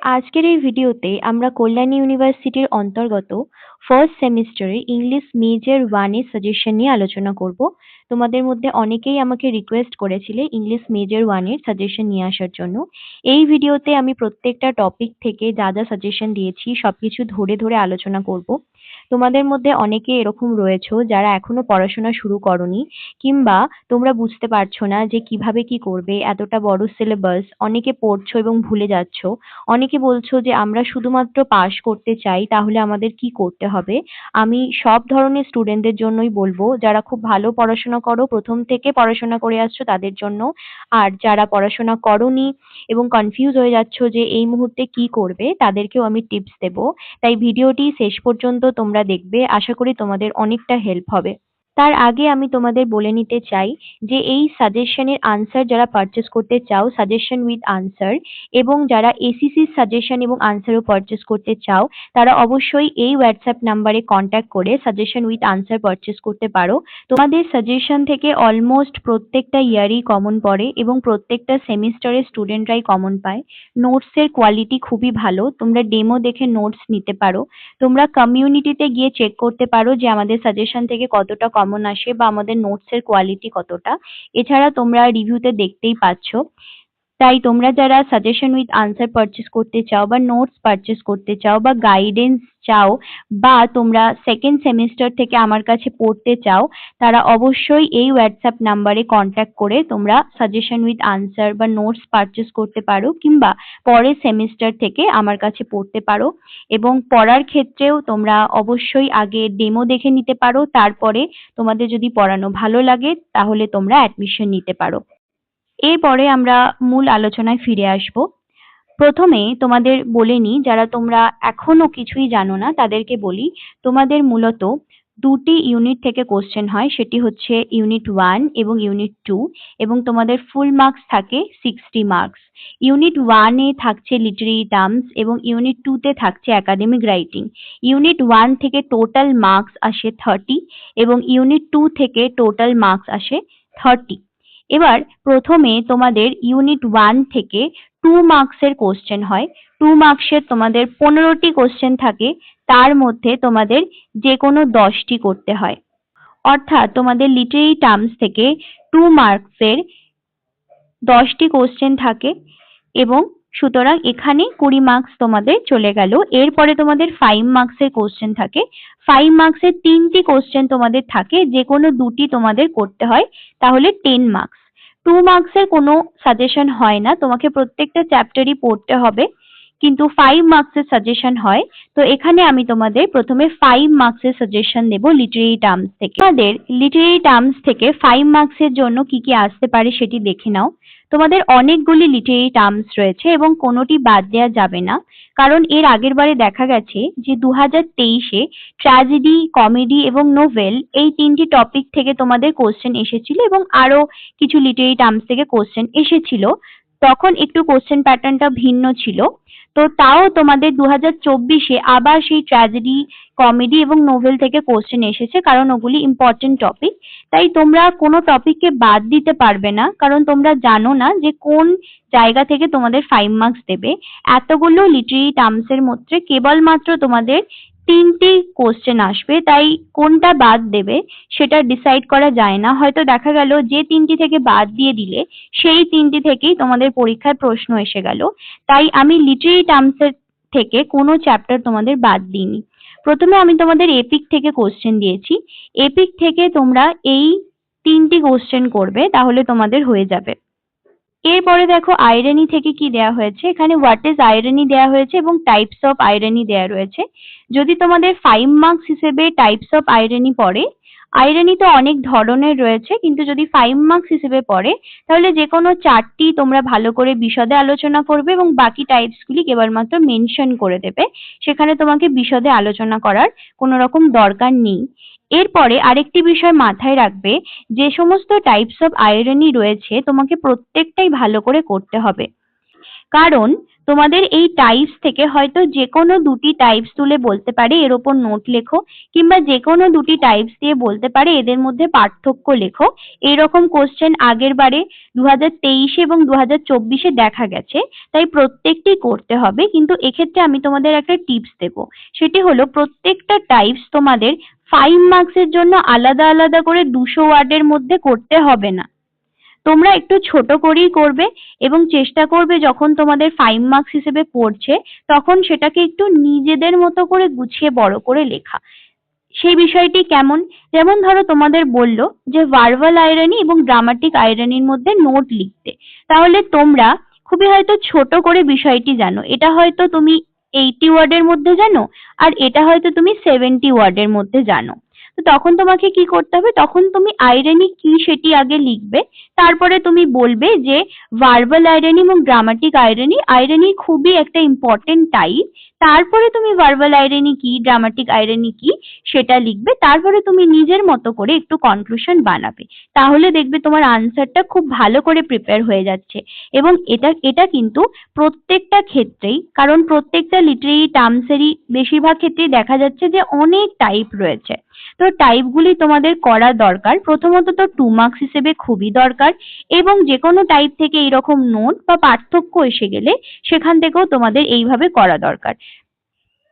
আজকের এই ভিডিওতে আমরা কল্যাণী ইউনিভার্সিটির অন্তর্গত ফার্স্ট সেমিস্টারে ইংলিশ মেজর 1 এর সাজেশন নিয়ে আলোচনা করব। তোমাদের মধ্যে অনেকেই আমাকে রিকোয়েস্ট করেছিলে ইংলিশ মেজর 1 এর সাজেশন নিয়ে আসার জন্য। এই ভিডিওতে আমি প্রত্যেকটা টপিক থেকে যা যা সাজেশন দিয়েছি সবকিছু ধরে ধরে আলোচনা করব। তোমাদের মধ্যে অনেকে এরকম রয়েছো যারা এখনো পড়াশোনা শুরু করোনি, কিংবা তোমরা বুঝতে পারছো না যে কিভাবে কি করবে, এতটা বড় সিলেবাস, অনেকে পড়ছো এবং ভুলে যাচ্ছো। অনেকে বলছো যে আমরা শুধুমাত্র পাশ করতে চাই, তাহলে আমাদের কি করতে হবে। আমি সব ধরনের স্টুডেন্টদের জন্যই বলবো, যারা খুব ভালো পড়াশোনা করো, প্রথম থেকে পড়াশোনা করে আসছো তাদের জন্য, আর যারা পড়াশোনা করোনি এবং কনফিউজ হয়ে যাচ্ছো যে এই মুহূর্তে কি করবে, তাদেরকেও আমি টিপস দেবো। তাই ভিডিওটি শেষ পর্যন্ত তোমরা দেখবে, আশা করি তোমাদের অনেকটা হেল্প হবে। তার আগে আমি তোমাদের বলে নিতে চাই যে এই সাজেশনের আনসার যারা পারচেজ করতে চাও, সাজেশন উইথ আনসার, এবং যারা এসিসির সাজেশন এবং আনসারও পারচেজ করতে চাও, তারা অবশ্যই এই হোয়াটসঅ্যাপ নাম্বারে কন্ট্যাক্ট করে সাজেশন উইথ আনসার পারচেজ করতে পারো। তোমাদের সাজেশন থেকে অলমোস্ট প্রত্যেকটা ইয়ারই কমন পড়ে এবং প্রত্যেকটা সেমিস্টারের স্টুডেন্টরাই কমন পায়। নোটসের কোয়ালিটি খুবই ভালো, তোমরা ডেমো দেখে নোটস নিতে পারো। তোমরা কমিউনিটিতে গিয়ে চেক করতে পারো যে আমাদের সাজেশন থেকে কতটা কমন আসে বা আমাদের নোটসের কোয়ালিটি কতটা। এছাড়া তোমরা রিভিউতে দেখতেই পাচ্ছ। তাই তোমরা যারা সাজেশন উইথ আনসার পারচেজ করতে চাও বা নোটস পারচেজ করতে চাও বা গাইডেন্স চাও, বা তোমরা সেকেন্ড সেমিস্টার থেকে আমার কাছে পড়তে চাও, তারা অবশ্যই এই হোয়াটসঅ্যাপ নাম্বারে কন্ট্যাক্ট করে তোমরা সাজেশন উইথ আনসার বা নোটস পারচেজ করতে পারো, কিংবা পরের সেমিস্টার থেকে আমার কাছে পড়তে পারো। এবং পড়ার ক্ষেত্রেও তোমরা অবশ্যই আগে ডেমো দেখে নিতে পারো, তারপরে তোমাদের যদি পড়ানো ভালো লাগে তাহলে তোমরা অ্যাডমিশন নিতে পারো। এরপরে আমরা মূল আলোচনায় ফিরে আসব। প্রথমে তোমাদের বলে নিই, যারা তোমরা এখনো কিছুই জানো না তাদেরকে বলি, তোমাদের মূলত দুটি ইউনিট থেকে কোশ্চেন হয়, সেটি হচ্ছে ইউনিট 1 এবং ইউনিট 2, এবং তোমাদের ফুল মার্কস থাকে 60 মার্কস। ইউনিট 1 এ থাকছে লিটারেরি টার্মস এবং ইউনিট 2 তে থাকছে একাডেমিক রাইটিং। ইউনিট 1 থেকে টোটাল মার্কস আসে 30 এবং ইউনিট 2 থেকে টোটাল মার্কস আসে 30। এবার প্রথমে তোমাদের ইউনিট 1 থেকে 2 মার্কসের কোশ্চেন হয়। 2 মার্কসের তোমাদের 15টি কোশ্চেন থাকে, তার মধ্যে তোমাদের যে কোনো 10টি করতে হয়। অর্থাৎ তোমাদের লিটারেরি টার্মস থেকে 2 মার্কসের 10টি কোশ্চেন থাকে, এবং সুতরাং এখানে 20 মার্কস তোমাদের চলে গেল। এরপরে তোমাদের 5 মার্কসের কোশ্চেন থাকে। 5 মার্কসের 3টি কোশ্চেন তোমাদের থাকে, যে কোনো দুটি তোমাদের করতে হয়, তাহলে 10 মার্কস। 2 মার্কসের কোনো সাজেশন হয় না, তোমাকে প্রত্যেকটা চ্যাপ্টারই পড়তে হবে, কিন্তু 5 মার্কসের সাজেশন হয়। তো এখানে আমি তোমাদের প্রথমে 5 মার্কসের সাজেশন দেব লিটারেরি টার্মস থেকে। তোমাদের লিটারেরি টার্মস থেকে 5 মার্কসের জন্য কি কি আসতে পারে সেটি দেখে নাও। তোমাদের অনেকগুলি লিটারেরি টার্মস রয়েছে এবং কোনোটি বাদ দেওয়া যাবে না, কারণ এর আগের বারে দেখা গেছে যে 2023-এ ট্র্যাজেডি, কমেডি এবং নোভেল এই 3টি টপিক থেকে তোমাদের কোশ্চেন এসেছিল এবং আরো কিছু লিটারেরি টার্মস থেকে কোশ্চেন এসেছিল। তখন একটু কোশ্চেন প্যাটার্নটা ভিন্ন ছিল। তো তাও তোমাদের 2024-এ আবার সেই ট্র্যাজেডি, কমেডি এবং নোভেল থেকে কোশ্চেন এসেছে, কারণ ওগুলি ইম্পর্টেন্ট টপিক। তাই তোমরা কোনো টপিককে বাদ দিতে পারবে না, কারণ তোমরা জানো না যে কোন জায়গা থেকে তোমাদের 5 মার্কস দেবে। এতগুলো লিটারেরি টার্মসের মধ্যে কেবলমাত্র তোমাদের 3টি কোশ্চেন আসবে, তাই কোনটা বাদ দেবে সেটা ডিসাইড করা যায় না। হয়তো দেখা গেল যে 3টি থেকে বাদ দিয়ে দিলে সেই 3টি থেকেই তোমাদের পরীক্ষায় প্রশ্ন এসে গেল। তাই আমি লিটারেরি টার্মসের থেকে কোনো চ্যাপ্টার তোমাদের বাদ দিইনি। প্রথমে আমি তোমাদের এপিক থেকে কোশ্চেন দিয়েছি। এপিক থেকে তোমরা এই 3টি কোশ্চেন করবে, তাহলে তোমাদের হয়ে যাবে। এরপরে দেখো আইরনি থেকে কি দেয়া হয়েছে। এখানে হোয়াট ইজ আইরনি দেয়া হয়েছে এবং টাইপস অফ আইরনি দেয়া রয়েছে। যদি তোমাদের 5 মার্কস হিসেবে টাইপস অফ আইরনি পড়ে, আইরনি তো অনেক ধরনের রয়েছে, কিন্তু যদি 5 মার্কস হিসেবে পড়ে তাহলে যে কোনো 4টি তোমরা ভালো করে বিশদে আলোচনা করবে এবং বাকি টাইপস গুলি কেবলমাত্র মেনশন করে দেবে। সেখানে তোমাকে বিশদে আলোচনা করার কোনো রকম দরকার নেই। এরপরে আরেকটি বিষয় মাথায় রাখবে, যে সমস্ত টাইপস অফ আইরনি রয়েছে তোমাকে প্রত্যেকটাই ভালো করে করতে হবে, কারণ তোমাদের এই টাইপস থেকে হয়তো যে কোনো দুটি টাইপস তুলে বলতে পারে এর ওপর নোট লেখো, কিংবা যে কোনো দুটি টাইপস দিয়ে বলতে পারে এদের মধ্যে পার্থক্য লেখো। এরকম কোশ্চেন আগের বারে 2023 এবং 2024 দেখা গেছে, তাই প্রত্যেকটি করতে হবে। কিন্তু এক্ষেত্রে আমি তোমাদের একটা টিপস দেব, সেটি হলো প্রত্যেকটা টাইপস তোমাদের 5 মার্কসের জন্য আলাদা আলাদা করে 200 ওয়ার্ডের মধ্যে করতে হবে না। তোমরা একটু ছোট করেই করবে এবং চেষ্টা করবে যখন তোমাদের 5 মার্কস হিসেবে পড়ছে তখন সেটাকে একটু নিজেদের মতো করে গুছিয়ে বড় করে লেখা। সেই বিষয়টি কেমন? যেমন ধরো তোমাদের বললো যে ভার্বাল আইরনি এবং ড্রামাটিক আইরনির মধ্যে নোট লিখতে, তাহলে তোমরা খুবই হয়তো ছোট করে বিষয়টি জানো, এটা হয়তো তুমি 80 ওয়ার্ডের মধ্যে জানো আর এটা হয়তো তুমি 70 ওয়ার্ডের মধ্যে জানো। তো তখন তোমাকে কি করতে হবে, তখন তুমি আইরনি কি সেটি আগে লিখবে, তারপরে তুমি বলবে যে ভার্বাল আইরনি এবং ড্রামাটিক আইরনি, আইরনি খুবই একটা ইম্পর্টেন্ট টাইপ, তারপরে তুমি ভার্বাল আইরনি কি, ড্রামাটিক আইরনি কি সেটা লিখবে, তারপরে তুমি নিজের মতো করে একটু কনক্লুশন বানাবে। তাহলে দেখবে তোমার আনসারটা খুব ভালো করে প্রিপেয়ার হয়ে যাচ্ছে। এবং এটা কিন্তু প্রত্যেকটা ক্ষেত্রেই, কারণ প্রত্যেকটা লিটারেরি টার্মসেরই বেশিরভাগ ক্ষেত্রেই দেখা যাচ্ছে যে অনেক টাইপ রয়েছে। তো টাইপগুলি তোমাদের করা দরকার, প্রথমত তো 2 মার্কস হিসেবে খুবই দরকার, এবং যে কোনো টাইপ থেকে এইরকম নোট বা পার্থক্য এসে গেলে সেখান থেকেও তোমাদের এইভাবে করা দরকার।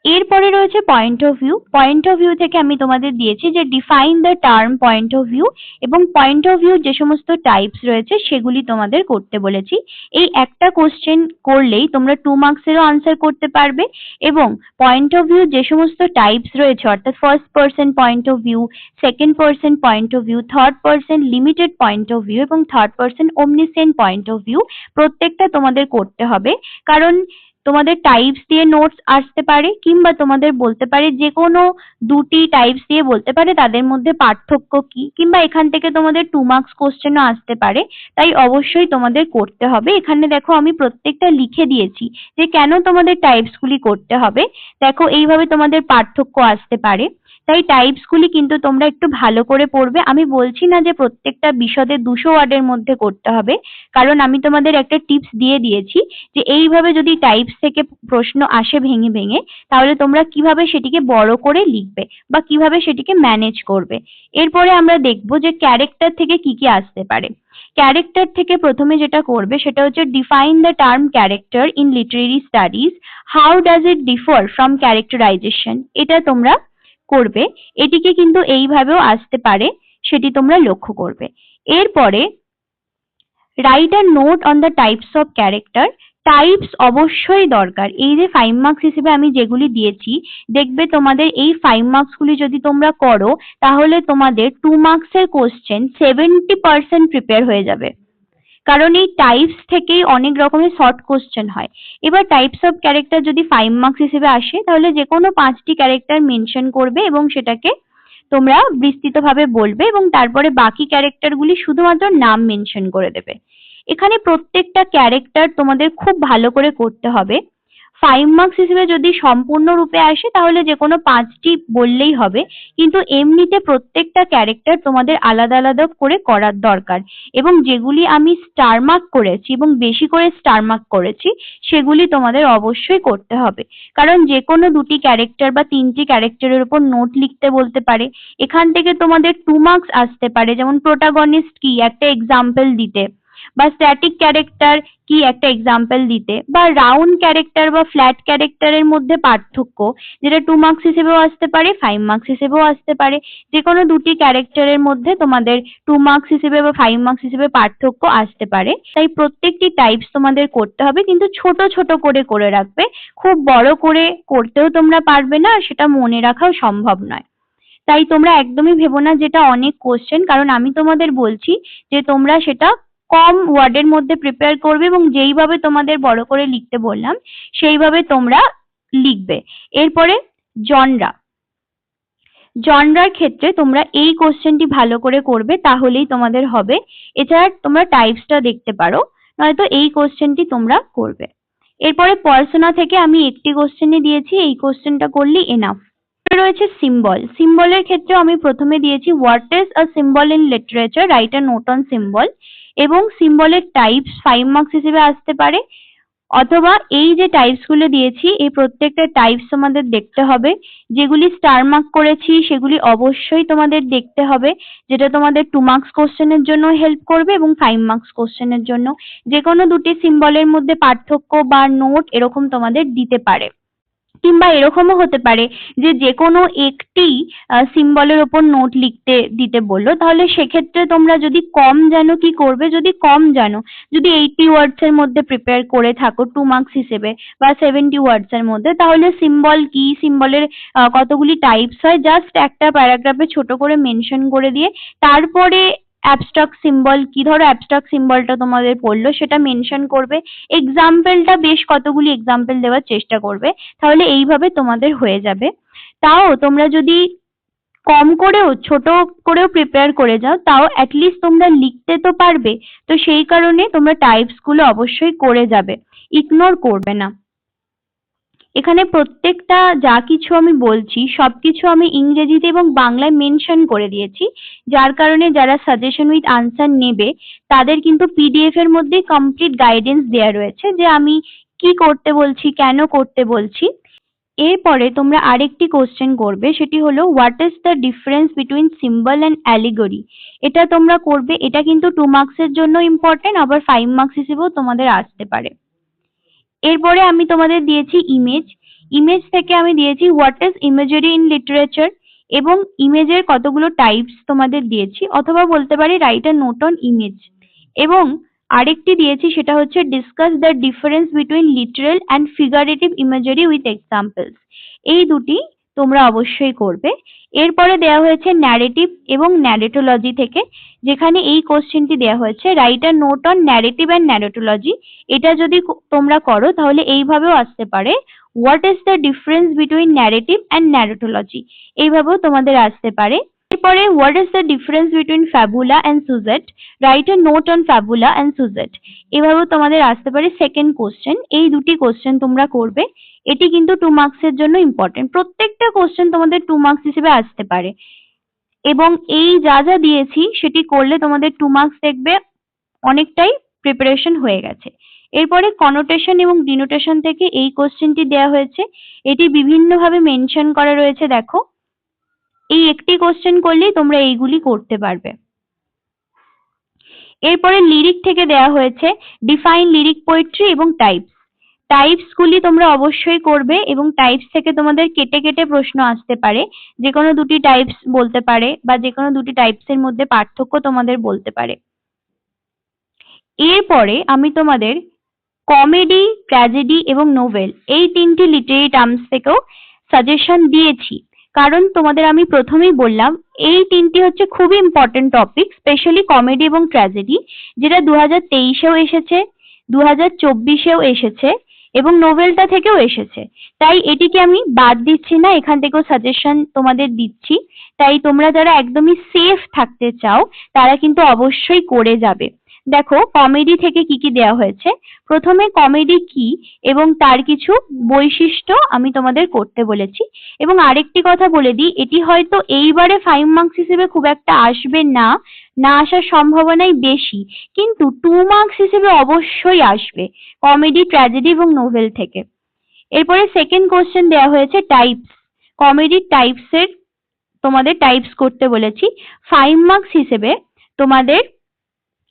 এরপরে রয়েছে point of view. Point of view থেকে আমি তোমাদের দিয়েছি যে define the term point of view, এবং পয়েন্ট অফ ভিউ যে সমস্ত টাইপস রয়েছে সেগুলি তোমাদের করতে বলেছি। এই একটা কোশ্চেন করলেই তোমরা 2 মার্কসেরও আনসার করতে পারবে, এবং পয়েন্ট অফ ভিউ যে সমস্ত টাইপস রয়েছে অর্থাৎ first person point of view, second person point of view, third person limited point of view এবং third person omniscient point of view, প্রত্যেকটা তোমাদের করতে হবে। কারণ তোমাদের টাইপস দিয়ে নোটস আসতে পারে, কিংবা তোমাদের বলতে পারে যে কোনো দুটি টাইপস দিয়ে বলতে পারে তাদের মধ্যে পার্থক্য কি, কিংবা এখান থেকে তোমাদের 2 মার্কস কোশ্চেনও আসতে পারে। তাই অবশ্যই তোমাদের করতে হবে। এখানে দেখো আমি প্রত্যেকটা লিখে দিয়েছি যে কেন তোমাদের টাইপস গুলি করতে হবে। দেখো এইভাবে তোমাদের পার্থক্য আসতে পারে, তাই টাইপস গুলি কিন্তু তোমরা একটু ভালো করে পড়বে। আমি বলছি না যে প্রত্যেকটা বিশদে 200 ওয়ার্ডের মধ্যে করতে হবে, কারণ আমি তোমাদের একটা টিপস দিয়ে দিয়েছি যে এইভাবে যদি টাইপস থেকে প্রশ্ন আসে ভেঙে ভেঙে, তাহলে তোমরা কিভাবে সেটিকে বড় করে লিখবে বা কিভাবে সেটিকে ম্যানেজ করবে। এরপরে আমরা দেখবো যে ক্যারেক্টার থেকে কি কি আসতে পারে। ক্যারেক্টার থেকে প্রথমে যেটা করবে সেটা হচ্ছে define the term character in literary studies, how does it differ from characterisation, এটা তোমরা করবে। এটিকে কিন্তু এইভাবেও আসতে পারে, সেটি তোমরা লক্ষ্য করবে। এরপরে right a note on the types of character. Types অবশ্যই দরকার। এই যে 5 মার্কস হিসেবে আমি যেগুলি দিয়েছি, দেখবে তোমাদের এই 5 মার্কস গুলি যদি তোমরা করো তাহলে তোমাদের 2 মার্কসের কোশ্চেন 70% প্রিপেয়ার হয়ে যাবে। কারণ এই টাইপস থেকেই অনেক রকমের শর্ট কোশ্চেন হয়। এবার টাইপস অফ ক্যারেক্টার যদি 5 মার্কস হিসেবে আসে তাহলে যে কোনো 5টি ক্যারেক্টার মেনশন করবে এবং সেটাকে তোমরা বিস্তৃতভাবে বলবে, এবং তারপরে বাকি ক্যারেক্টার গুলি শুধুমাত্র নাম মেনশন করে দেবে। এখানে প্রত্যেকটা ক্যারেক্টার তোমাদের খুব ভালো করে করতে হবে। 5 মার্কস হিসেবে যদি সম্পূর্ণরূপে আসে তাহলে যে কোনো 5টি বললেই হবে, কিন্তু এমনিতে প্রত্যেকটা ক্যারেক্টার তোমাদের আলাদা আলাদা করে করার দরকার, এবং যেগুলি আমি স্টার মার্ক করেছি এবং বেশি করে স্টার মার্ক করেছি সেগুলি তোমাদের অবশ্যই করতে হবে। কারণ যে কোনো দুটি ক্যারেক্টার বা 3টি ক্যারেক্টারের উপর নোট লিখতে বলতে পারে, এখান থেকে তোমাদের 2 মার্কস আসতে পারে, যেমন প্রোটাগনিস্ট কি একটা এক্সাম্পল দিতে, বা স্ট্যাটিক ক্যারেক্টার কি একটা এক্সাম্পল দিতে, বা রাউন্ড ক্যারেক্টার বা ফ্ল্যাট ক্যারেক্টারের মধ্যে পার্থক্য, যেটা 2 মার্কস হিসেবেও আসতে পারে 5 মার্কস হিসেবেও আসতে পারে। যে কোনো দুটি ক্যারেক্টারের মধ্যে তোমাদের 2 মার্কস হিসেবে বা 5 মার্কস হিসেবে পার্থক্য আসতে পারে। তাই প্রত্যেকটি টাইপস তোমাদের করতে হবে, কিন্তু ছোট ছোট করে করে রাখবে। খুব বড় করে করতেও তোমরা পারবে না, আর সেটা মনে রাখাও সম্ভব নয়। তাই তোমরা একদমই ভেবো না যেটা অনেক কোশ্চেন, কারণ আমি তোমাদের বলছি যে তোমরা সেটা কম ওয়ার্ডের মধ্যে প্রিপেয়ার করবে, এবং যেইভাবে তোমাদের বড় করে লিখতে বললাম সেইভাবে তোমরা লিখবে। এরপরে জনরা। জনরার ক্ষেত্রে তোমরা এই কোশ্চেনটি ভালো করে করবে, তাহলেই তোমাদের হবে। এছাড়া তোমরা টাইপসটা দেখতে পারো, নয়তো এই কোশ্চেনটি তোমরা করবে। এরপরে পার্সোনা থেকে আমি একটি কোশ্চেনই দিয়েছি, এই কোশ্চেনটা করলেই এনাফ। রয়েছে সিম্বল। সিম্বলের ক্ষেত্রে আমি প্রথমে দিয়েছি what is a symbol in literature, right a note on symbol, এবং সিম্বলের টাইপস 5 মার্কস হিসেবে আসতে পারে। অথবা এই যে টাইপস গুলো দিয়েছি এই প্রত্যেকটা টাইপস তোমাদের দেখতে হবে, যেগুলি স্টার মার্ক করেছি সেগুলি অবশ্যই তোমাদের দেখতে হবে, যেটা তোমাদের 2 মার্কস কোশ্চেনের জন্য হেল্প করবে এবং 5 মার্কস কোশ্চেনের জন্য। যে কোনো দুটি সিম্বলের মধ্যে পার্থক্য বা নোট এরকম তোমাদের দিতে পারে, কিংবা এরকমও হতে পারে যে যে কোনো একটি সিম্বলের ওপর নোট লিখতে দিতে বললো, তাহলে সেক্ষেত্রে তোমরা যদি কম জানো কি করবে, যদি কম জানো, যদি 80 ওয়ার্ডস এর মধ্যে প্রিপেয়ার করে থাকো 2 মার্কস হিসেবে বা 70 ওয়ার্ডস এর মধ্যে, তাহলে সিম্বল কি, সিম্বলের কতগুলি টাইপস হয়, জাস্ট একটা প্যারাগ্রাফে ছোট করে মেনশন করে দিয়ে তারপরে অ্যাবস্ট্রাক্ট সিম্বল কি, ধরো অ্যাবস্ট্রাক্ট সিম্বলটা তোমাদের পড়লো সেটা মেনশন করবে, এক্সাম্পলটা বেশ কতগুলি এক্সাম্পল দেওয়ার চেষ্টা করবে, তাহলে এইভাবে তোমাদের হয়ে যাবে। তাও তোমরা যদি কম করেও ছোট করেও প্রিপেয়ার করে যাও, তাও অ্যাটলিস্ট তোমরা লিখতে তো পারবে। তো সেই কারণে তোমরা টাইপস গুলো অবশ্যই করে যাবে, ইগনোর করবে না। এখানে প্রত্যেকটা যা কিছু আমি বলছি সবকিছু আমি ইংরেজিতে এবং বাংলায় মেনশন করে দিয়েছি, যার কারণে যারা সাজেশন উইথ আনসার নেবে তাদের কিন্তু পিডিএফ এর মধ্যে কমপ্লিট গাইডেন্স দেওয়া রয়েছে যে আমি কি করতে বলছি, কেন করতে বলছি। এরপরে তোমরা আরেকটি কোশ্চেন করবে, সেটি হলো what is the difference between symbol and allegory. এটা তোমরা করবে, এটা কিন্তু 2 মার্কসের জন্য ইম্পর্টেন্ট, আবার 5 মার্কস হিসেবেও তোমাদের আসতে পারে। এরপরে আমি তোমাদের দিয়েছি ইমেজ, ইমেজ থেকে আমি দিয়েছি what is imagery in literature, এবং ইমেজের কতগুলো টাইপস তোমাদের দিয়েছি, অথবা বলতে পারি right a note on image. এবং আরেকটি দিয়েছি সেটা হচ্ছে discuss the difference between literal and figurative imagery with examples. এই দুটি তোমরা অবশ্যই করবে। এরপরে দেওয়া হয়েছে ন্যারেটিভ এবং ন্যারেটোলজি থেকে, যেখানে এই কোশ্চেনটি দেওয়া হয়েছে write a note on narrative and narratology. এটা যদি তোমরা করো তাহলে এইভাবেও আসতে পারে what is the difference between narrative and narratology, এইভাবেও তোমাদের আসতে পারে। এরপরে what is the difference between fabula and syuzhet, write a note on fabula and syuzhet, এভাবেও তোমাদের আসতে পারে সেকেন্ড কোশ্চেন। এই দুটি কোশ্চেন তোমরা করবে, এটি কিন্তু 2 মার্কসের জন্য ইম্পর্টেন্ট, প্রত্যেকটা কোশ্চেন তোমাদের 2 মার্কস হিসেবে আসতে পারে, এবং এই যা যা দিয়েছি সেটি করলে তোমাদের 2 মার্কস দেখবে অনেকটাই প্রিপারেশন হয়ে গেছে। এরপরে কনোটেশন এবং ডিনোটেশন থেকে এই কোশ্চেনটি দেওয়া হয়েছে, এটি বিভিন্নভাবে মেনশন করা রয়েছে, দেখো এই একটি কোশ্চেন করলেই তোমরা এইগুলি করতে পারবে। এরপরে লিরিক থেকে দেওয়া হয়েছে ডিফাইন লিরিক পোয়েট্রি এবং টাইপস, টাইপস গুলি তোমরা অবশ্যই করবে, এবং টাইপস থেকে তোমাদের কেটে কেটে প্রশ্ন আসতে পারে, যে কোনো দুটি টাইপস বলতে পারে বা যে কোনো দুটি টাইপসের মধ্যে পার্থক্য তোমাদের বলতে পারে। এরপরে আমি তোমাদের কমেডি, ট্র্যাজেডি এবং নোভেল এই তিনটি লিটারেরি টার্মস থেকেও সাজেশন দিয়েছি, কারণ তোমাদের আমি প্রথমেই বললাম এই তিনটি হচ্ছে খুবই ইম্পর্টেন্ট টপিক, স্পেশালি কমেডি এবং ট্র্যাজেডি, যেটা 2023-এও এসেছে, 2024-এও এসেছে এবং নোভেলটা থেকেও এসেছে। তাই এটিকে আমি বাদ দিচ্ছি না, এখান থেকেও সাজেশন তোমাদের দিচ্ছি। তাই তোমরা যারা একদমই সেফ থাকতে চাও তারা কিন্তু অবশ্যই করে যাবে। দেখো কমেডি থেকে কি কি দেওয়া হয়েছে, প্রথমে কমেডি কি এবং তার কিছু বৈশিষ্ট্য আমি তোমাদের করতে বলেছি। এবং আরেকটি কথা বলে দিই, এটি হয়তো এইবারে 5 মার্কস হিসেবে খুব একটা আসবে না, না আসার সম্ভাবনাই বেশি, কিন্তু 2 মার্কস হিসেবে অবশ্যই আসবে কমেডি, ট্র্যাজেডি এবং নোভেল থেকে। এরপরে সেকেন্ড কোশ্চেন দেওয়া হয়েছে টাইপস, কমেডি টাইপসের তোমাদের টাইপস করতে বলেছি। 5 মার্কস হিসেবে তোমাদের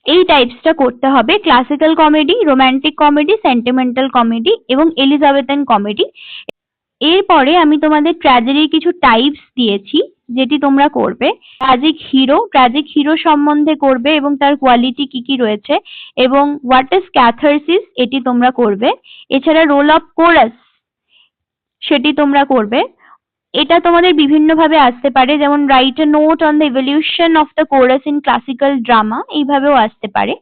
এই টাইপসটা করতে হবে classical comedy, romantic comedy, sentimental comedy এবং এলিজাবেথান কমেডি। এরপরে আমি তোমাদের ট্র্যাজেডির কিছু টাইপস দিয়েছি যেটি তোমরা করবে। ট্র্যাজিক হিরো সম্বন্ধে করবে এবং তার কোয়ালিটি কি কি রয়েছে, এবং হোয়াট ইজ ক্যাথারসিস এটি তোমরা করবে। এছাড়া রোল অফ কোরাস সেটি তোমরা করবে। এটা তোমাদের বিভিন্নভাবে আসতে পারে, যেমন right a note on the evolution of the chorus in classical drama, এইভাবেও আসতে পারে।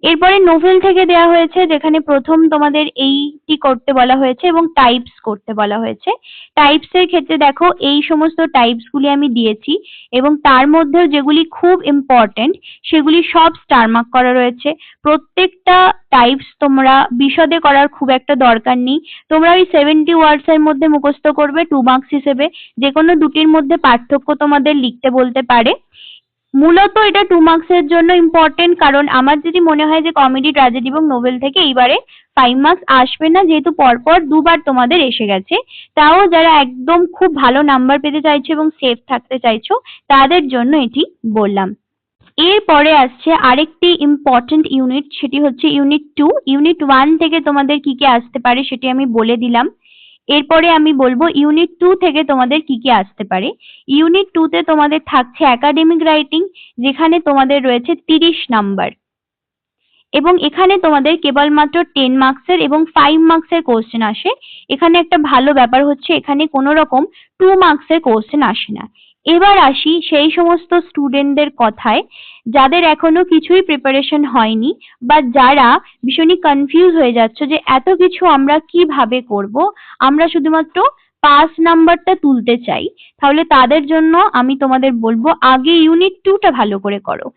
এরপরে নোভেল থেকে দেওয়া হয়েছে, যেখানে প্রথম তোমাদের এইটি করতে বলা হয়েছে এবং টাইপস করতে বলা হয়েছে। টাইপস এর ক্ষেত্রে দেখো এই সমস্ত টাইপস গুলি আমি দিয়েছি, এবং তার মধ্যেও যেগুলি খুব ইম্পর্টেন্ট সেগুলি সব স্টার মার্ক করা রয়েছে। প্রত্যেকটা টাইপস তোমরা বিশদে করার খুব একটা দরকার নেই, তোমরা ওই 70 ওয়ার্ডস এর মধ্যে মুখস্থ করবে 2 মার্কস হিসেবে, যে কোনো দুটির মধ্যে পার্থক্য তোমাদের লিখতে বলতে পারে। মূলত এটা 2 মার্কসের জন্য ইম্পর্টেন্ট, কারণ আমার যদি মনে হয় যে কমেডি, ট্র্যাজেডি এবং নোবেল থেকে এইবারে 5 মার্কস আসবে না, যেহেতু পরপর দুবার তোমাদের এসে গেছে। তাও যারা একদম খুব ভালো নাম্বার পেতে চাইছো এবং সেফ থাকতে চাইছো তাদের জন্য এটি বললাম। এরপরে আসছে আরেকটি ইম্পর্টেন্ট ইউনিট, সেটি হচ্ছে ইউনিট 2। ইউনিট 1 থেকে তোমাদের কি কি আসতে পারে সেটি আমি বলে দিলাম। এরপরে আমি বলবো ইউনিট 2 থেকে তোমাদের কি কি আসতে পারে। ইউনিট 2 তে তোমাদের থাকছে একাডেমিক রাইটিং, যেখানে তোমাদের রয়েছে 30 নাম্বার, এবং এখানে তোমাদের কেবলমাত্র 10 মার্কসের এবং 5 মার্কসের কোশ্চেন আসে। এখানে একটা ভালো ব্যাপার হচ্ছে এখানে কোনো রকম 2 মার্কসের কোশ্চেন আসে না। এবার আসি সেই সমস্ত স্টুডেন্টদের কথায় যাদের এখনো কিছুই প্রিপারেশন হয়নি, বা যারা ভীষণই কনফিউজ হয়ে যাচ্ছে যে এত কিছু আমরা কিভাবে করব, আমরা শুধুমাত্র পাস নাম্বারটা তুলতে চাই। তাহলে তাদের জন্য আমি তোমাদের বলবো আগে ইউনিট 2 টা ভালো করে করো।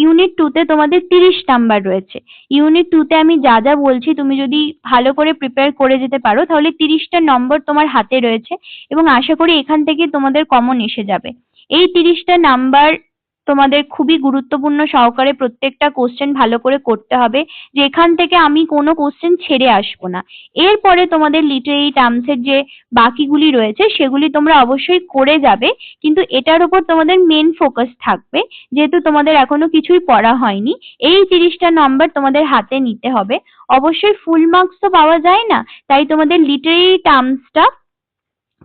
ইউনিট 2 তে তোমাদের 30 নাম্বার রয়েছে। ইউনিট 2 তে আমি যা যা বলছি তুমি যদি ভালো করে প্রিপেয়ার করে যেতে পারো তাহলে 30টা নম্বর তোমার হাতে রয়েছে, এবং আশা করি এখান থেকে তোমাদের কমন এসে যাবে। এই 30টা নাম্বার তোমাদের খুবই গুরুত্বপূর্ণ সহকারে প্রত্যেকটা কোশ্চেন ভালো করে করতে হবে, যে এখান থেকে আমি কোনো কোশ্চেন ছেড়ে আসবো না। এরপরে তোমাদের লিটারেরি টার্মসের যে বাকিগুলি রয়েছে সেগুলি তোমরা অবশ্যই করে যাবে, কিন্তু এটার উপর তোমাদের মেন ফোকাস থাকবে, যেহেতু তোমাদের এখনো কিছুই পড়া হয়নি। এই 30টা নাম্বার তোমাদের হাতে নিতে হবে। অবশ্যই ফুল মার্কস তো পাওয়া যায় না, তাই তোমাদের লিটারেরি টার্মসটা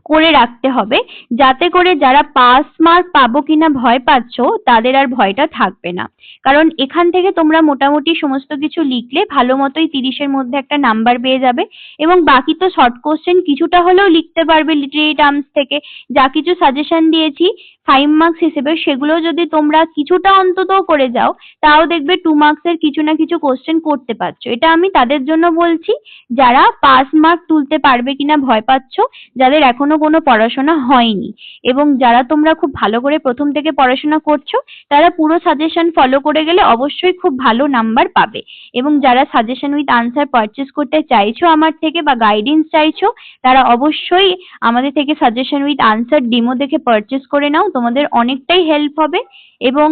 করে রাখতে হবে, যাতে করে যারা পাস মার্ক পাবো কিনা ভয় পাচ্ছ তাদের আর ভয়টা থাকবে না। কারণ এখান থেকে তোমরা মোটামুটি সমস্ত কিছু লিখলে ভালো মতোই 30-এর মধ্যে একটা নাম্বার পেয়ে যাবে, এবং বাকি তো শর্ট কোশ্চেন কিছুটা হলেও লিখতে পারবে লিটারেরি টার্মস থেকে। যা কিছু সাজেশন দিয়েছি 5 মার্কস হিসেবে সেগুলো যদি তোমরা কিছুটা অন্তত করে যাও তাও দেখবে 2 মার্কসের কিছু না কিছু কোশ্চেন করতে পারছো। এটা আমি তাদের জন্য বলছি যারা পাস মার্ক তুলতে পারবে কিনা ভয় পাচ্ছ, যাদের এখনো কোনো পড়াশোনা হয়নি, এবং যারা তোমরা খুব ভালো করে প্রথম থেকে পড়াশোনা করছো তারা পুরো সাজেশন ফলো করে গেলে অবশ্যই খুব ভালো নাম্বার পাবে। এবং যারা সাজেশন উইথ আনসার পারচেজ করতে চাইছো আমার থেকে বা গাইডেন্স চাইছো, তারা অবশ্যই আমাদের থেকে সাজেশন উইথ আনসার ডেমো দেখে পারচেজ করে নাও, তোমাদের অনেকটাই হেল্প হবে। এবং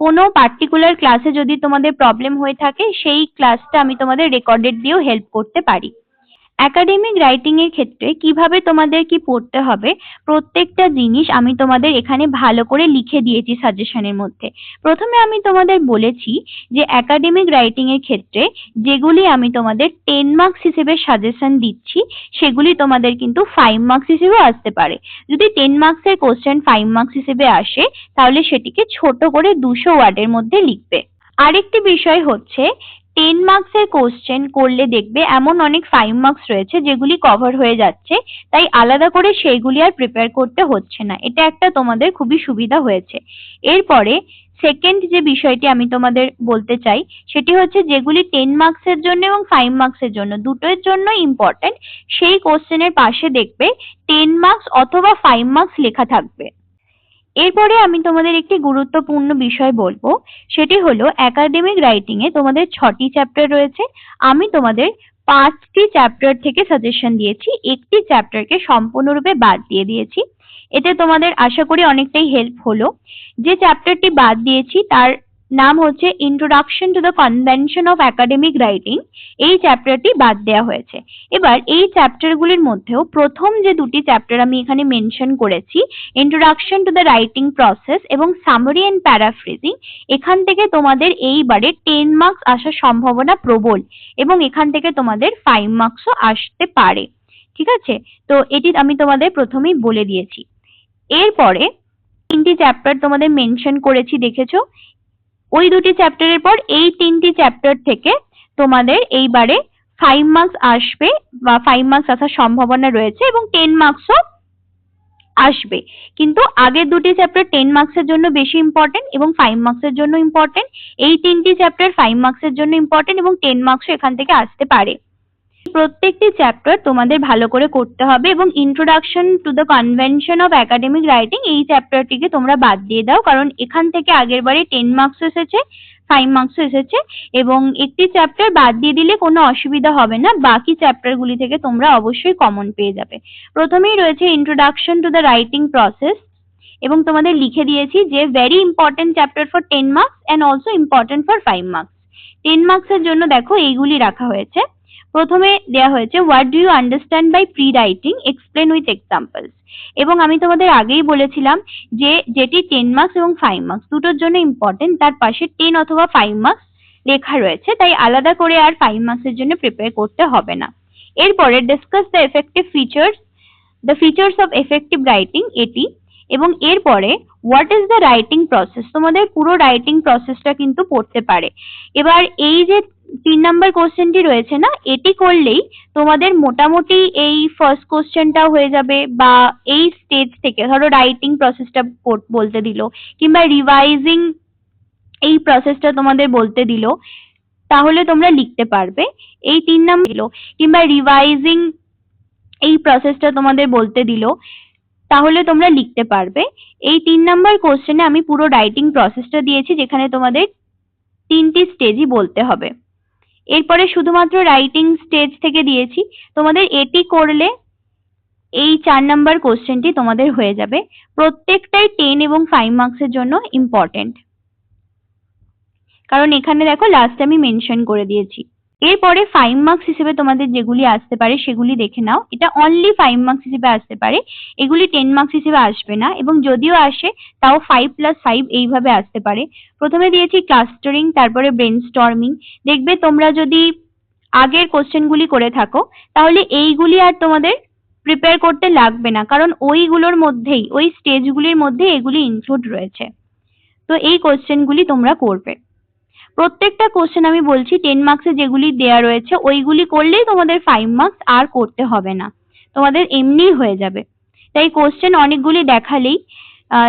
কোনো পার্টিকুলার ক্লাসে যদি তোমাদের প্রবলেম হয়ে থাকে সেই ক্লাসটা আমি তোমাদের রেকর্ডেড দিয়েও হেল্প করতে পারি। একাডেমিক রাইটিং এর ক্ষেত্রে কিভাবে তোমাদের কি পড়তে হবে প্রত্যেকটা জিনিস আমি তোমাদের এখানে ভালো করে লিখে দিয়েছি সাজেশনের মধ্যে। প্রথমে আমি তোমাদের বলেছি যে একাডেমিক রাইটিং এর ক্ষেত্রে যেগুলি আমি তোমাদের 10 মার্কস হিসেবে সাজেশন দিচ্ছি সেগুলি তোমাদের কিন্তু 5 মার্কস হিসেবেও আসতে পারে। যদি 10 মার্কসের কোশ্চেন 5 মার্কস হিসেবে আসে তাহলে সেটিকে ছোট করে 200 ওয়ার্ডের মধ্যে লিখবে। আরেকটি বিষয় হচ্ছে 10 মার্কসের কোশ্চেন করলে দেখবে এমন অনেক 5 মার্কস রয়েছে যেগুলি কভার হয়ে যাচ্ছে, তাই আলাদা করে সেইগুলি আর প্রিপেয়ার করতে হচ্ছে না। এটা একটা তোমাদের খুবই সুবিধা হয়েছে। এরপরে সেকেন্ড যে বিষয়টি আমি তোমাদের বলতে চাই সেটি হচ্ছে যেগুলি 10 মার্কসের জন্য এবং 5 মার্কসের জন্য দুটোর জন্য ইম্পর্টেন্ট, সেই কোশ্চেনের পাশে দেখবে 10 মার্কস অথবা 5 মার্কস লেখা থাকবে। এরপরে আমি তোমাদের একটি গুরুত্বপূর্ণ বিষয় বলবো, সেটি হলো একাডেমিক রাইটিং এ তোমাদের 6টি চ্যাপ্টার রয়েছে। আমি তোমাদের 5টি চ্যাপ্টার থেকে সাজেশন দিয়েছি, একটি চ্যাপ্টারকে সম্পূর্ণরূপে বাদ দিয়ে দিয়েছি। এতে তোমাদের আশা করি অনেকটাই হেল্প হলো। যে চ্যাপ্টারটি বাদ দিয়েছি তার নাম হচ্ছে introduction to the convention of academic writing. এই চ্যাপ্টারটি বাদ দেওয়া হয়েছে। এবার এই চ্যাপ্টারগুলির মধ্যেও প্রথম যে দুটি চ্যাপ্টার আমি এখানে মেনশন করেছি, introduction to the writing process এবং সামারি এন্ড প্যারাফ্রেজিং, এখান থেকে তোমাদের এইবারে 10 মার্কস আসার সম্ভাবনা প্রবল, এবং এখান থেকে তোমাদের 5 মার্কসও আসতে পারে। ঠিক আছে, তো এটি আমি তোমাদের প্রথমেই বলে দিয়েছি। এরপরে 3টি চ্যাপ্টার তোমাদের মেনশন করেছি দেখেছো, ওই দুটি চ্যাপ্টারের পর এই 3টি চ্যাপ্টার থেকে তোমাদের এইবারে 5 মার্কস আসবে বা 5 মার্কস আসার সম্ভাবনা রয়েছে, এবং 10 মার্কসও আসবে। কিন্তু আগের দুটি চ্যাপ্টার 10 মার্কসের জন্য বেশি ইম্পর্টেন্ট এবং 5 মার্কসের জন্য ইম্পর্টেন্ট। এই 3টি চ্যাপ্টার 5 মার্কসের জন্য ইম্পর্টেন্ট এবং 10 মার্কসও এখান থেকে আসতে পারে। প্রত্যেকটি চ্যাপ্টার তোমাদের ভালো করে করতে হবে, এবং introduction to the convention of academic writing এই চ্যাপ্টারটিকে তোমরা বাদ দিয়ে দাও, কারণ এখান থেকে আগের বারে 10 মার্কস এসেছে, 5 মার্কসও এসেছে, এবং একটি চ্যাপ্টার বাদ দিয়ে দিলে কোনো অসুবিধা হবে না, বাকি চ্যাপ্টারগুলি থেকে তোমরা অবশ্যই কমন পেয়ে যাবে। প্রথমেই রয়েছে introduction to the writing process. এবং তোমাদের লিখে দিয়েছি যে very important chapter for 10 marks and also important for 5 marks. 10 marks এর জন্য দেখো এইগুলি রাখা হয়েছে। প্রথমে দেয়া হয়েছে what do you understand by pre writing, explain with examples. এবং আমি তোমাদের আগেই বলেছিলাম যে যেটি 10 মার্কস এবং 5 মার্কস দুটোর জন্য ইম্পর্টেন্ট, তার পাশে 10 অথবা 5 মার্কস লেখা রয়েছে, তাই আলাদা করে আর 5 মার্কস এর জন্য প্রিপেয়ার করতে হবে না। এরপরে discuss the effective features, the features of effective writing এটি, এবং এরপরে what is the writing process, তোমাদের পুরো রাইটিং প্রসেসটা কিন্তু পড়তে পারে। এবার এই যে 3 নাম্বার কোশ্চেনটি রয়েছে না, এটি করলেই তোমাদের মোটামুটি এই ফার্স্ট কোশ্চেনটাও হয়ে যাবে, বা এই স্টেজ থেকে ধরো রাইটিং প্রসেসটা বলতে দিল কিংবা রিভাইজিং এই প্রসেসটা তোমাদের বলতে দিল, তাহলে তোমরা লিখতে পারবে। এই 3 নাম্বার দিল কিংবা রিভাইজিং এই প্রসেসটা তোমাদের বলতে দিল, তাহলে তোমরা লিখতে পারবে। এই 3 নাম্বার কোশ্চেনে আমি পুরো রাইটিং প্রসেসটা দিয়েছি, যেখানে তোমাদের 3টি স্টেজই বলতে হবে। এরপরে শুধুমাত্র রাইটিং স্টেজ থেকে দিয়েছি, তোমাদের এটি করলে এই 4 নাম্বার কোশ্চেনটি তোমাদের হয়ে যাবে। প্রত্যেকটাই 10 এবং 5 মার্কসের জন্য ইম্পর্টেন্ট, কারণ এখানে দেখো লাস্টে আমি মেনশন করে দিয়েছি। এরপরে 5 মার্কস হিসেবে তোমাদের যেগুলি আসতে পারে সেগুলি দেখে নাও। এটা অনলি 5 মার্কস হিসেবে আসতে পারে, এগুলি 10 মার্কস হিসেবে আসবে না, এবং যদিও আসে তাও 5+5 এইভাবে আসতে পারে। প্রথমে দিয়েছি ক্লাস্টারিং, তারপরে ব্রেনস্টর্মিং। দেখবে তোমরা যদি আগের কোশ্চেনগুলি করে থাকো তাহলে এইগুলি আর তোমাদের প্রিপেয়ার করতে লাগবে না, কারণ ওইগুলোর মধ্যেই, ওই স্টেজগুলির মধ্যে এগুলি ইনক্লুড রয়েছে। তো এই কোশ্চেনগুলি তোমরা করবে। প্রত্যেকটা কোশ্চেন আমি বলছি 10 মার্কসে যেগুলি দেয়া রয়েছে ওইগুলি করলেই তোমাদের 5 মার্কস আর করতে হবে না, তোমাদের এমনিই হয়ে যাবে। তাই কোশ্চেন অনেকগুলি দেখালেই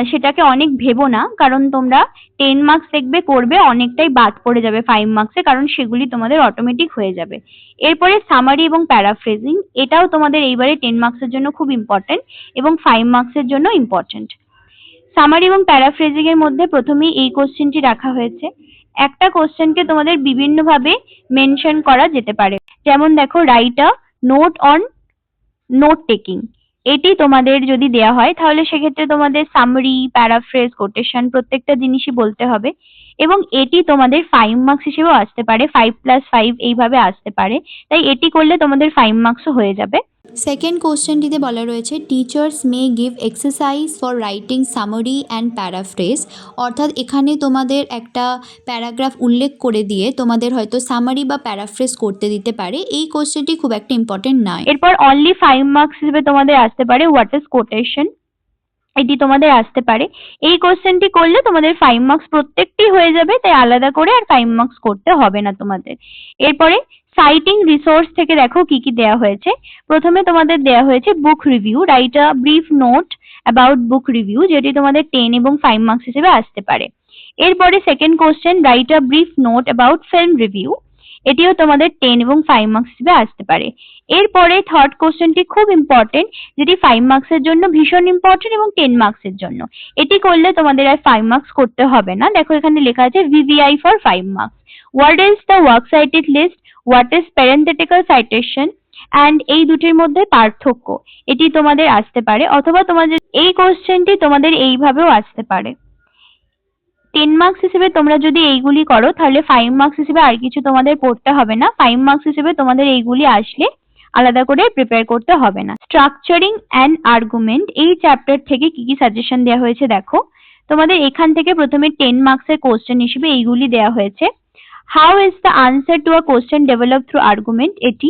সেটাকে অনেক ভেবো না, কারণ তোমরা 10 মার্কস দেখবে করবে, অনেকটাই বাদ পড়ে যাবে 5 মার্কসে, কারণ সেগুলি তোমাদের অটোমেটিক হয়ে যাবে। এরপরে সামারি এবং প্যারাফ্রেজিং, এটাও তোমাদের এইবারে 10 মার্কসের জন্য খুব ইম্পর্টেন্ট এবং 5 মার্কসের জন্য ইম্পর্টেন্ট। সামারি এবং প্যারাফ্রেজিং এর মধ্যে প্রথমেই এই কোশ্চেনটি রাখা হয়েছে। একটা কোশ্চেনকে তোমাদের বিভিন্নভাবে মেনশন করা যেতে পারে, যেমন দেখো right a note on note taking, এটি তোমাদের যদি দেয়া হয় তাহলে সেক্ষেত্রে তোমাদের সামারি, প্যারাফ্রেজ, কোটেশন প্রত্যেকটা জিনিসই বলতে হবে, এবং এটি তোমাদের 5 মার্কস হিসেবেও আসতে পারে, 5+5 এইভাবে আসতে পারে, তাই এটি করলে তোমাদের 5 মার্কসও হয়ে যাবে। সেকেন্ড কোশ্চেনটিতে বলা রয়েছে teachers May give exercise for writing summary and paraphrase, অর্থাৎ এখানে তোমাদের একটা প্যারাগ্রাফ উল্লেখ করে দিয়ে তোমাদের হয়তো সামারি বা প্যারাফ্রেজ করতে দিতে পারে। এই কোশ্চেনটি খুব একটা ইম্পর্টেন্ট নয়। এরপর অনলি 5 মার্কস হিসেবে তোমাদের আসতে পারে হোয়াট ইজ কোটেশন, এটি তোমাদের আসতে পারে। এই কোশ্চেনটি করলে তোমাদের 5 মার্কস প্রত্যেকটি হয়ে যাবে, তাই আলাদা করে আর 5 মার্কস করতে হবে না তোমাদের। এরপরে সাইটিং রিসোর্স থেকে দেখো কি কি দেয়া হয়েছে। প্রথমে তোমাদের দেয়া হয়েছে বুক review, write a brief note about book review, যেটি তোমাদের 10 এবং 5 মার্কস হিসেবে আসতে পারে। এরপরে second question write a brief note about film review, এটিও তোমাদের 10 এবং 5 মার্কস হিসেবে আসতে পারে। এরপরে থার্ড কোশ্চেনটি খুব ইম্পর্টেন্ট, যেটি 5 মার্কসের জন্য ভীষণ ইম্পর্টেন্ট এবং 10 মার্কসের জন্য। এটি করলে তোমাদের আর 5 মার্কস করতে হবে না। দেখো এখানে লেখা আছে VVI for 5 marks, what is the work cited list, what is parenthetical citation and এই দুটির মধ্যে পার্থক্য, এটি তোমাদের আসতে পারে, অথবা তোমাদের এই কোশ্চেনটি তোমাদের এইভাবেও আসতে পারে। 10 মার্কস হিসেবে তোমরা যদি এইগুলি করো তাহলে 5 মার্কস হিসেবে আর কিছু তোমাদের পড়তে হবে না, 5 মার্কস হিসেবে তোমাদের এইগুলি আসলে আলাদা করে প্রিপেয়ার করতে হবে না। স্ট্রাকচারিং অ্যান্ড আর্গুমেন্ট, এই চ্যাপ্টার থেকে কি কি সাজেশন দেওয়া হয়েছে দেখো। তোমাদের এখান থেকে প্রথমে 10 মার্কসের কোশ্চেন হিসেবে এইগুলি দেওয়া হয়েছে। How is the answer to a question develop through argument, এটি।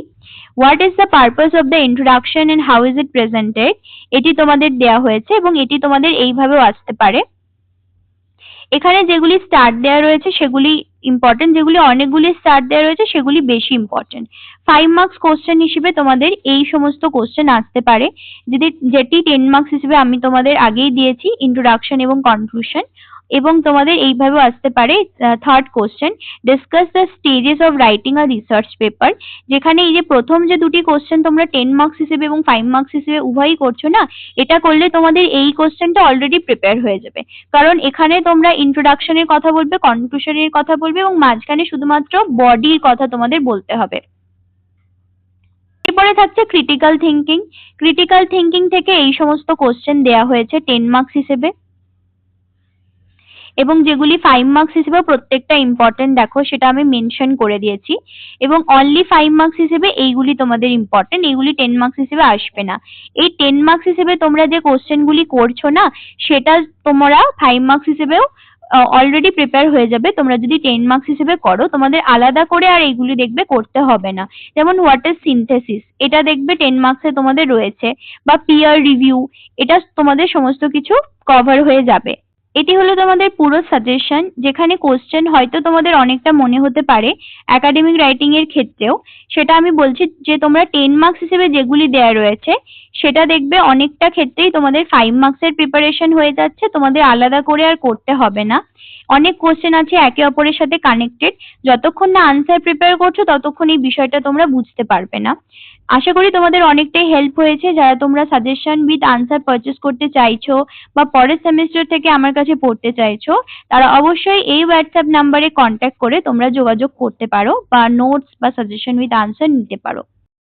What is the purpose of the introduction and how is it presented, এটি তোমাদের দেওয়া হয়েছে এবং এটি তোমাদের এইভাবেও আসতে পারে। এখানে যেগুলি স্টার দেওয়া রয়েছে সেগুলি ইম্পর্টেন্ট, যেগুলি অনেকগুলি স্টার দেওয়া রয়েছে সেগুলি বেশি ইম্পর্টেন্ট। 5 মার্কস কোশ্চেন হিসেবে তোমাদের এই সমস্ত কোশ্চেন আসতে পারে, যেটি 10 মার্কস হিসেবে আমি তোমাদের আগেই দিয়েছি, ইন্ট্রোডাকশন এবং কনক্লুশন। এবং তোমাদের এইভাবেও আসতে পারে third question, discuss the stages of writing a research paper, যেখানে এই যে প্রথম যে দুটি কোশ্চেন তোমরা 10 মার্কস হিসেবে এবং 5 মার্কস হিসেবে উভয়ই করছো না, এটা করলে তোমাদের এই কোশ্চেনটা অলরেডি প্রিপেয়ার হয়ে যাবে, কারণ এখানে তোমরা ইন্ট্রোডাকশনের কথা বলবে, কনক্লুশনের কথা বলবে এবং মাঝখানে শুধুমাত্র বডির কথা তোমাদের বলতে হবে। এরপরে থাকছে ক্রিটিক্যাল থিঙ্কিং। ক্রিটিক্যাল থিঙ্কিং থেকে এই সমস্ত কোশ্চেন দেয়া হয়েছে 10 মার্কস হিসেবে। এবং যেগুলি 5 মার্কস হিসেবে প্রত্যেকটা ইম্পর্টেন্ট দেখো সেটা আমি মেনশন করে দিয়েছি, এবং অনলি 5 মার্কস হিসেবে এইগুলি তোমাদের ইম্পর্টেন্ট, এইগুলি 10 মার্কস হিসেবে আসবে না। এই 10 মার্কস হিসেবে তোমরা যে কোশ্চেন গুলি করছো না, সেটা তোমরা 5 মার্কস হিসেবেও অলরেডি প্রিপেয়ার হয়ে যাবে। তোমরা যদি 10 মার্কস হিসেবে করো, তোমাদের আলাদা করে আর এইগুলি দেখবে করতে হবে না। যেমন হোয়াট ইজ সিনথেসিস, এটা দেখবে 10 মার্কসে তোমাদের রয়েছে, বা পিয়ার রিভিউ, এটা তোমাদের সমস্ত কিছু কভার হয়ে যাবে। এটি হলো তোমাদের পুরো সাজেশন, যেখানে কোশ্চেন হয়তো তোমাদের অনেকটা মনে হতে পারে একাডেমিক রাইটিং এর ক্ষেত্রেও। সেটা আমি বলছি যে তোমরা 10 মার্কস হিসেবে যেগুলি দেয়া রয়েছে সেটা দেখবে অনেকটা ক্ষেত্রেই তোমাদের 5 মার্কসের প্রিপারেশন হয়ে যাচ্ছে, তোমাদের আলাদা করে আর করতে হবে না। অনেক কোশ্চেন আছে একে অপরের সাথে কানেক্টেড, যতক্ষণ না আনসার প্রিপেয়ার করছো ততক্ষণ এই বিষয়টা তোমরা বুঝতে পারবে না। আশা করি তোমাদের অনেকটাই হেল্প হয়েছে। যারা তোমরা সাজেশন উইথ আনসার পারচেজ করতে চাইছো বা পরের সেমিস্টার থেকে আমার কাছে পড়তে চাইছো, তারা অবশ্যই এই হোয়াটসঅ্যাপ নাম্বারে কন্ট্যাক্ট করে তোমরা যোগাযোগ করতে পারো বা নোটস বা সাজেশন উইথ আনসার নিতে পারো।